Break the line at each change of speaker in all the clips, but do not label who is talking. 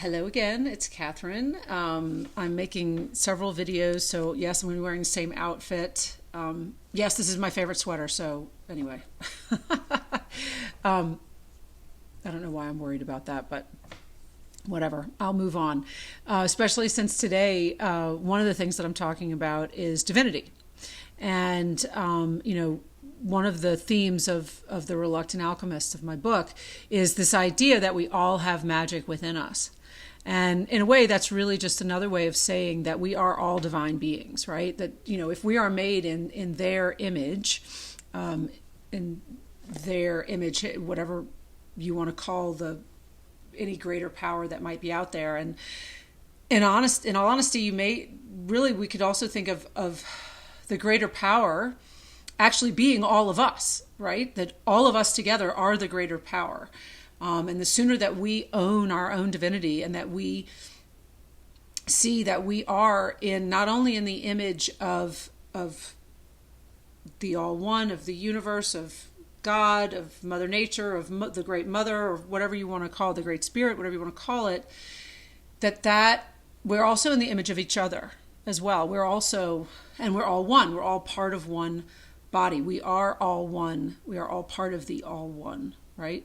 Hello again, it's Catherine. I'm making several videos, so yes, I'm going to be wearing the same outfit. Yes, this is my favorite sweater, so anyway. um, I don't know why I'm worried about that, but whatever, I'll move on. Especially since today, one of the things that I'm talking about is divinity. And, one of the themes of the Reluctant Alchemists of my book is this idea that we all have magic within us. And in a way, that's really just another way of saying that we are all divine beings, right? That, if we are made in their image, in their image, whatever you want to call any greater power that might be out there. And in all honesty, we could also think of the greater power actually being all of us, right? That all of us together are the greater power. And the sooner that we own our own divinity and that we see that we are not only in the image of the all one, of the universe, of God, of Mother Nature, of the Great Mother, or whatever you want to call it, the Great Spirit, whatever you want to call it, that we're also in the image of each other as well. We're all one. We're all part of one body. We are all one. We are all part of the all one, right?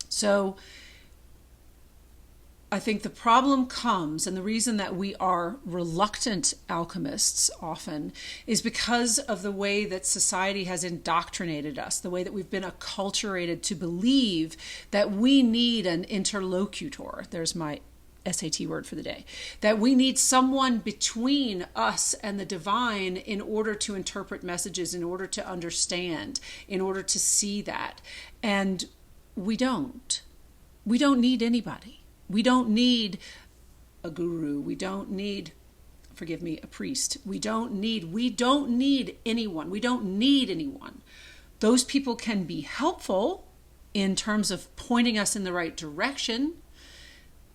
So I think the problem comes, and the reason that we are reluctant alchemists often is because of the way that society has indoctrinated us, the way that we've been acculturated to believe that we need an interlocutor. There's my SAT word for the day. That we need someone between us and the divine in order to interpret messages, in order to understand, in order to see that. And we don't. We don't need anybody. We don't need a guru. We don't need, forgive me, a priest. We don't need anyone. We don't need anyone. Those people can be helpful in terms of pointing us in the right direction.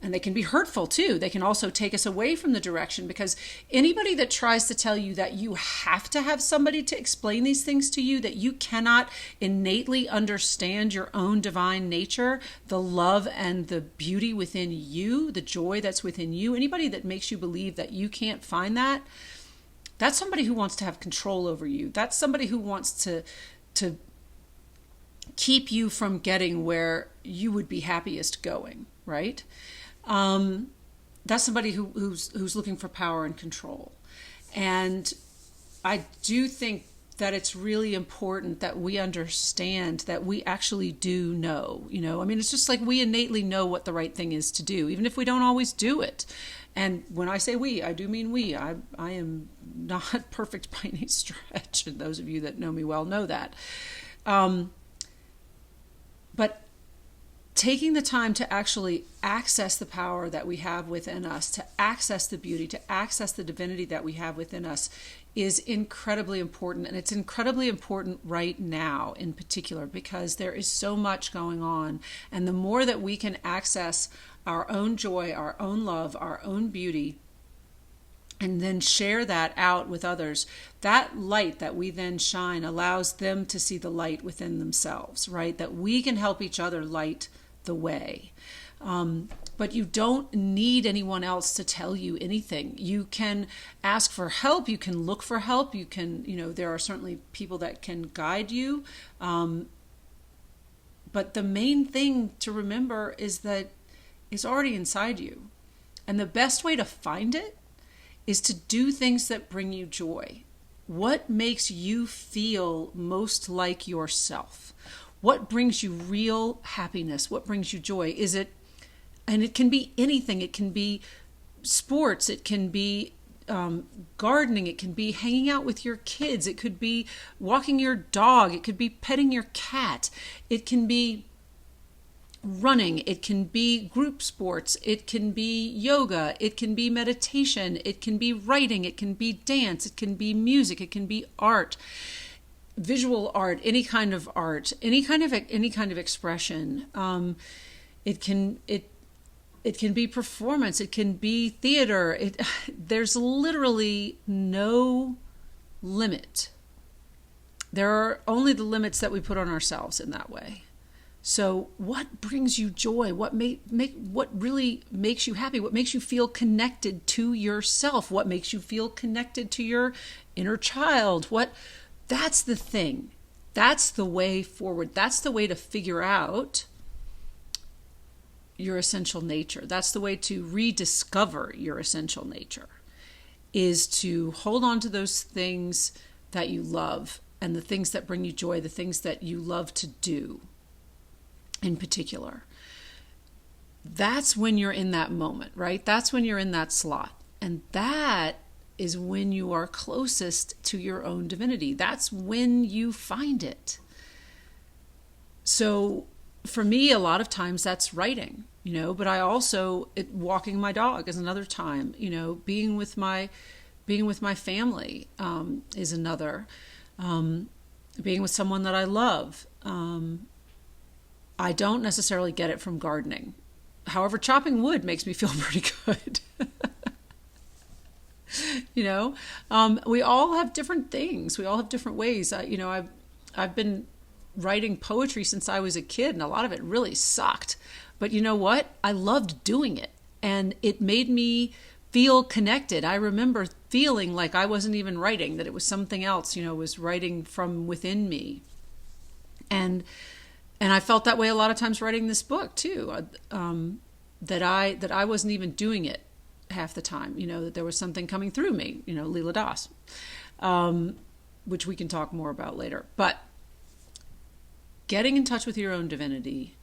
And they can be hurtful too. They can also take us away from the direction, because anybody that tries to tell you that you have to have somebody to explain these things to you, that you cannot innately understand your own divine nature, the love and the beauty within you, the joy that's within you, anybody that makes you believe that you can't find that, that's somebody who wants to have control over you. That's somebody who wants to keep you from getting where you would be happiest going, right? That's somebody who's looking for power and control. And I do think that it's really important that we understand that we actually do know, it's just like we innately know what the right thing is to do, even if we don't always do it. And when I say we, I do mean we. I am not perfect by any stretch, and those of you that know me well know that. But taking the time to actually access the power that we have within us, to access the beauty, to access the divinity that we have within us is incredibly important. And it's incredibly important right now in particular, because there is so much going on. And the more that we can access our own joy, our own love, our own beauty, and then share that out with others, that light that we then shine allows them to see the light within themselves, right? That we can help each other light the way. But you don't need anyone else to tell you anything. You can ask for help. You can look for help. You can, there are certainly people that can guide you. But the main thing to remember is that it's already inside you. And the best way to find it is to do things that bring you joy. What makes you feel most like yourself? What brings you real happiness? What brings you joy? And it can be anything. It can be sports. It can be gardening. It can be hanging out with your kids. It could be walking your dog. It could be petting your cat. It can be running. It can be group sports. It can be yoga. It can be meditation. It can be writing. It can be dance. It can be music. It can be art. Visual art, any kind of art, any kind of expression. It can be performance. It can be theater. There's literally no limit. There are only the limits that we put on ourselves in that way. So what brings you joy? What really makes you happy? What makes you feel connected to yourself? What makes you feel connected to your inner child? That's the thing. That's the way forward. That's the way to figure out your essential nature. That's the way to rediscover your essential nature, is to hold on to those things that you love and the things that bring you joy, the things that you love to do in particular. That's when you're in that moment, right? That's when you're in that slot. And that is when you are closest to your own divinity. That's when you find it. So for me, a lot of times that's writing, but I also, walking my dog is another time, being with my family is another, being with someone that I love. I don't necessarily get it from gardening. However, chopping wood makes me feel pretty good. We all have different things. We all have different ways. I've been writing poetry since I was a kid, and a lot of it really sucked. But you know what? I loved doing it, and it made me feel connected. I remember feeling like I wasn't even writing, that it was something else, was writing from within me. And I felt that way a lot of times writing this book too, that I wasn't even doing it half the time, that there was something coming through me, Leela Das, which we can talk more about later. But getting in touch with your own divinity,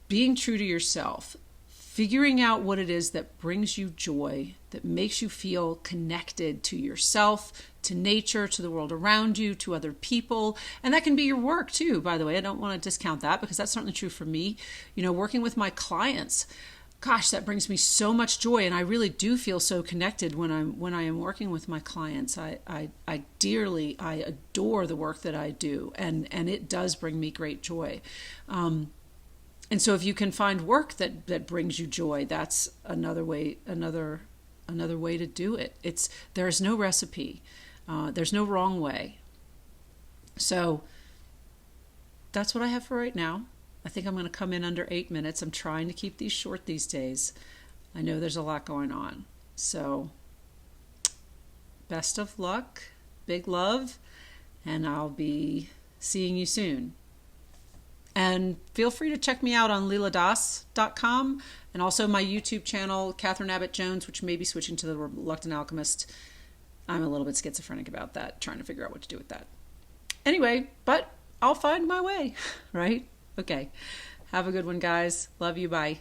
being true to yourself, figuring out what it is that brings you joy, that makes you feel connected to yourself, to nature, to the world around you, to other people. And that can be your work too, by the way. I don't want to discount that, because that's certainly true for me. Working with my clients, gosh, that brings me so much joy, and I really do feel so connected when I am working with my clients. I adore the work that I do, and it does bring me great joy. And so if you can find work that brings you joy, that's another way to do it. There's no recipe. There's no wrong way. So that's what I have for right now. I think I'm going to come in under 8 minutes. I'm trying to keep these short these days. I know there's a lot going on. So best of luck, big love, and I'll be seeing you soon. And feel free to check me out on leeladas.com, and also my YouTube channel, Catherine Abbott Jones, which may be switching to the Reluctant Alchemist. I'm a little bit schizophrenic about that, trying to figure out what to do with that. Anyway, but I'll find my way, right? Okay. Have a good one, guys. Love you. Bye.